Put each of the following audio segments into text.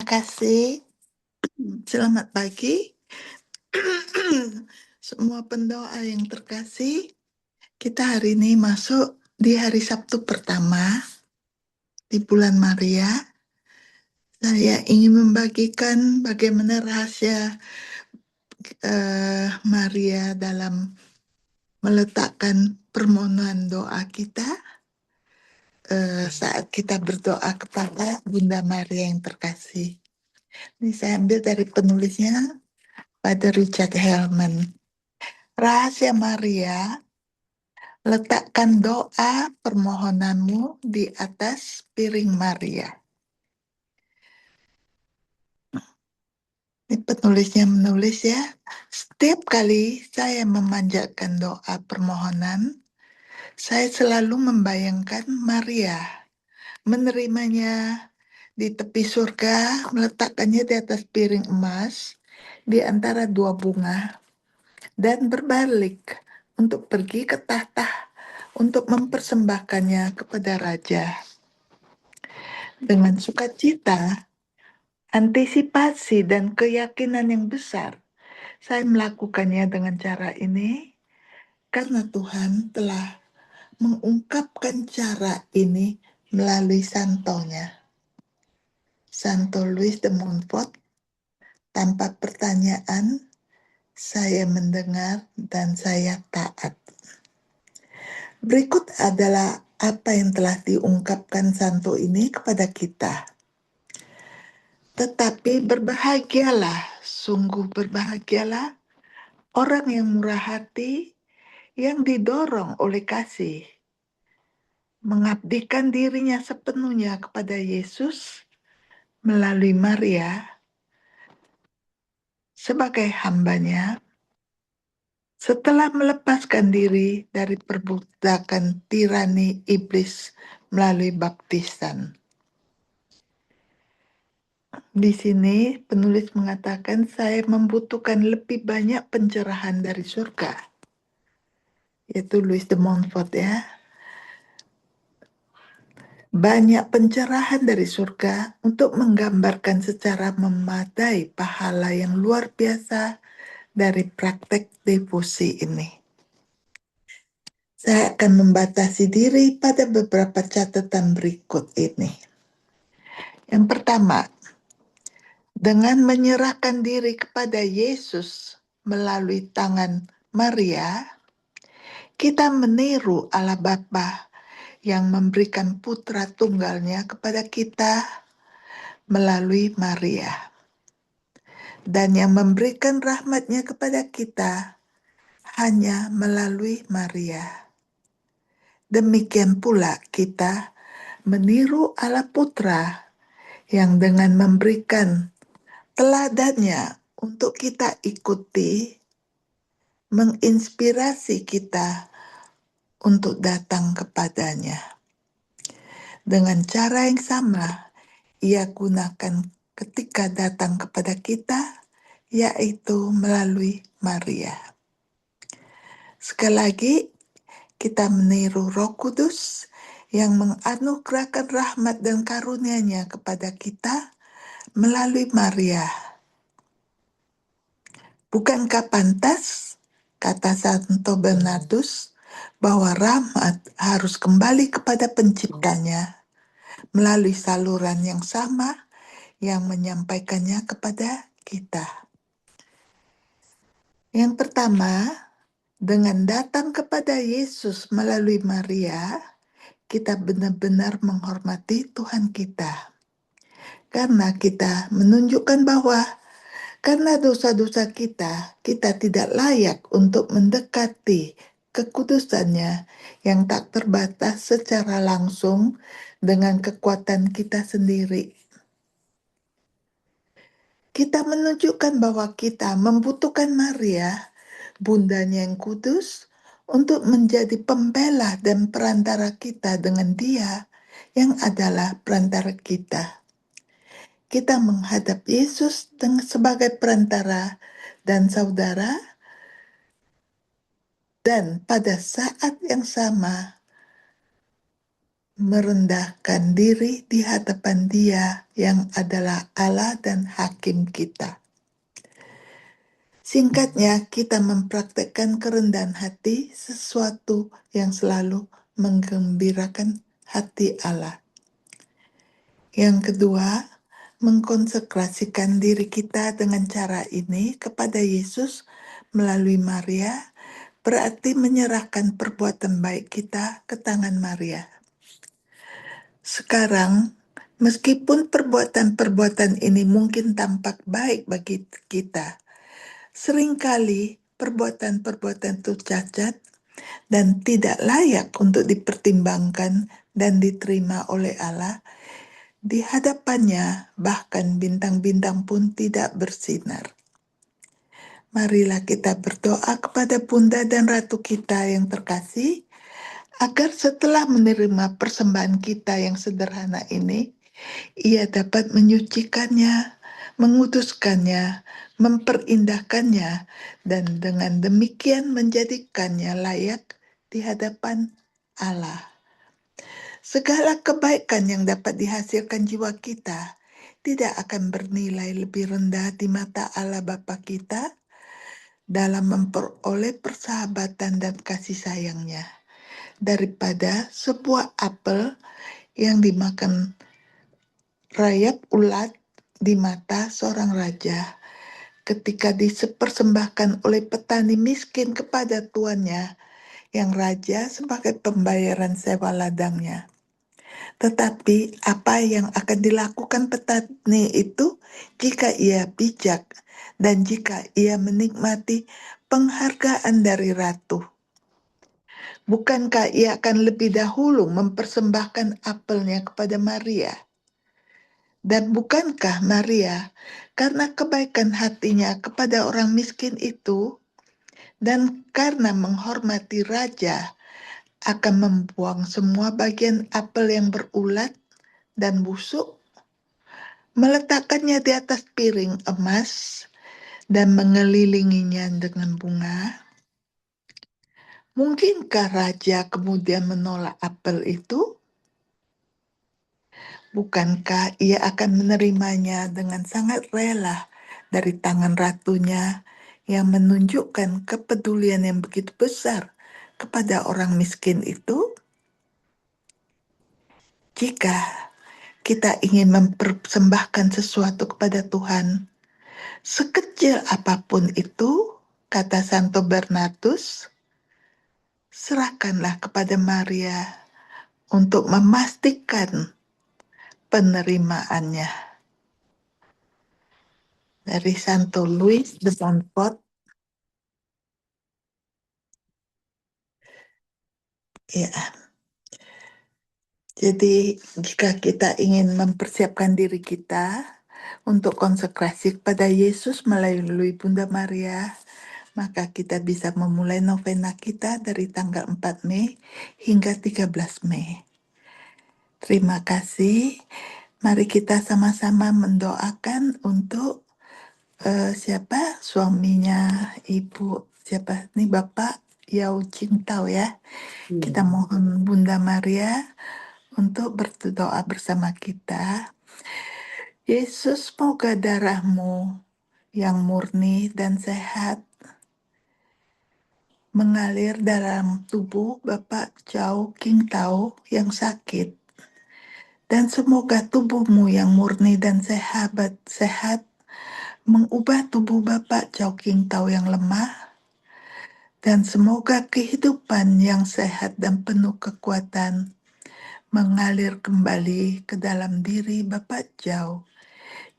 kasih. Selamat pagi. Semua pendoa yang terkasih, kita hari ini masuk di hari Sabtu pertama di bulan Maria. Saya ingin membagikan bagaimana rahasia Maria dalam meletakkan permohonan doa kita saat kita berdoa kepada Bunda Maria yang terkasih. Ini saya ambil dari penulisnya, Father Richard Hellman. Rahasia Maria, letakkan doa permohonanmu di atas piring Maria. Ini penulisnya menulis ya, setiap kali saya memanjatkan doa permohonan, saya selalu membayangkan Maria menerimanya di tepi surga, meletakkannya di atas piring emas di antara dua bunga, dan berbalik untuk pergi ke tahta untuk mempersembahkannya kepada raja. Dengan sukacita, antisipasi, dan keyakinan yang besar, saya melakukannya dengan cara ini karena Tuhan telah mengungkapkan cara ini melalui santonya. Santo Louis de Montfort, tanpa pertanyaan, saya mendengar dan saya taat. Berikut adalah apa yang telah diungkapkan santo ini kepada kita. Tetapi berbahagialah, sungguh berbahagialah orang yang murah hati, yang didorong oleh kasih, mengabdikan dirinya sepenuhnya kepada Yesus melalui Maria sebagai hambanya, setelah melepaskan diri dari perbudakan tirani iblis melalui baptisan. Di sini penulis mengatakan saya membutuhkan lebih banyak pencerahan dari surga, yaitu Louis de Montfort ya. Banyak pencerahan dari surga untuk menggambarkan secara memadai pahala yang luar biasa dari praktek devosi ini. Saya akan membatasi diri pada beberapa catatan berikut ini. Yang pertama, dengan menyerahkan diri kepada Yesus melalui tangan Maria, kita meniru Allah Bapa yang memberikan putra tunggalnya kepada kita melalui Maria, dan yang memberikan rahmatnya kepada kita hanya melalui Maria. Demikian pula kita meniru Allah Putra yang dengan memberikan teladannya untuk kita ikuti, menginspirasi kita untuk datang kepadanya. Dengan cara yang sama, ia gunakan ketika datang kepada kita, yaitu melalui Maria. Sekali lagi, kita meniru Roh Kudus yang menganugerahkan rahmat dan karunia-Nya kepada kita melalui Maria. Bukankah pantas, kata Santo Bernardus, bahwa rahmat harus kembali kepada penciptanya melalui saluran yang sama yang menyampaikannya kepada kita. Yang pertama, dengan datang kepada Yesus melalui Maria, kita benar-benar menghormati Tuhan kita. Karena kita menunjukkan bahwa karena dosa-dosa kita, kita tidak layak untuk mendekati kekudusannya yang tak terbatas secara langsung dengan kekuatan kita sendiri. Kita menunjukkan bahwa kita membutuhkan Maria, bundanya yang kudus, untuk menjadi pembela dan perantara kita dengan Dia yang adalah perantara kita. Kita menghadap Yesus sebagai perantara dan saudara, dan pada saat yang sama merendahkan diri di hadapan Dia yang adalah Allah dan Hakim kita. Singkatnya, kita mempraktekkan kerendahan hati, sesuatu yang selalu menggembirakan hati Allah. Yang kedua, mengkonsekrasikan diri kita dengan cara ini kepada Yesus melalui Maria, berarti menyerahkan perbuatan baik kita ke tangan Maria. Sekarang, meskipun perbuatan-perbuatan ini mungkin tampak baik bagi kita, seringkali perbuatan-perbuatan itu cacat dan tidak layak untuk dipertimbangkan dan diterima oleh Allah. Di hadapannya, bahkan bintang-bintang pun tidak bersinar. Marilah kita berdoa kepada Bunda dan Ratu kita yang terkasih, agar setelah menerima persembahan kita yang sederhana ini, Ia dapat menyucikannya, menguduskannya, memperindah,kannya, dan dengan demikian menjadikannya layak di hadapan Allah. Segala kebaikan yang dapat dihasilkan jiwa kita tidak akan bernilai lebih rendah di mata Allah Bapa kita dalam memperoleh persahabatan dan kasih sayangnya daripada sebuah apel yang dimakan rayap ulat di mata seorang raja ketika dipersembahkan oleh petani miskin kepada tuannya yang raja sebagai pembayaran sewa ladangnya. Tetapi apa yang akan dilakukan petani itu jika ia bijak dan jika ia menikmati penghargaan dari ratu? Bukankah ia akan lebih dahulu mempersembahkan apelnya kepada Maria? Dan bukankah Maria, karena kebaikan hatinya kepada orang miskin itu, dan karena menghormati raja, akan membuang semua bagian apel yang berulat dan busuk, meletakkannya di atas piring emas, dan mengelilinginya dengan bunga? Mungkinkah raja kemudian menolak apel itu? Bukankah ia akan menerimanya dengan sangat rela dari tangan ratunya yang menunjukkan kepedulian yang begitu besar kepada orang miskin itu? Jika kita ingin mempersembahkan sesuatu kepada Tuhan, sekecil apapun itu, kata Santo Bernardus, serahkanlah kepada Maria untuk memastikan penerimaannya. Dari Santo Louis de Montfort. Ya, jadi jika kita ingin mempersiapkan diri kita untuk konsekrasi kepada Yesus melalui Bunda Maria, maka kita bisa memulai novena kita dari tanggal 4 Mei hingga 13 Mei. Terima kasih. Mari kita sama-sama mendoakan untuk siapa suaminya Ibu, siapa nih Bapak Yao Jing Tao ya. Kita mohon Bunda Maria untuk berdoa bersama kita. Yesus, semoga darah-Mu yang murni dan sehat mengalir dalam tubuh Bapak Chow King Tao yang sakit. Dan semoga tubuh-Mu yang murni dan sehat mengubah tubuh Bapak Chow King Tao yang lemah. Dan semoga kehidupan yang sehat dan penuh kekuatan mengalir kembali ke dalam diri Bapak Chow.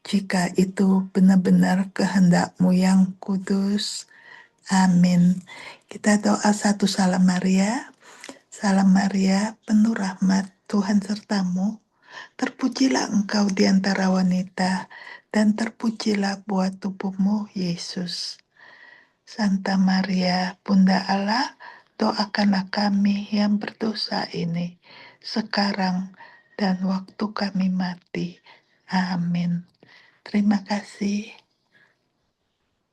Jika itu benar-benar kehendak-Mu yang kudus. Amin. Kita doa satu salam Maria. Salam Maria, penuh rahmat, Tuhan sertamu. Terpujilah engkau di antara wanita, dan terpujilah buah tubuhmu, Yesus. Santa Maria, Bunda Allah, doakanlah kami yang berdosa ini, sekarang dan waktu kami mati. Amin. Terima kasih.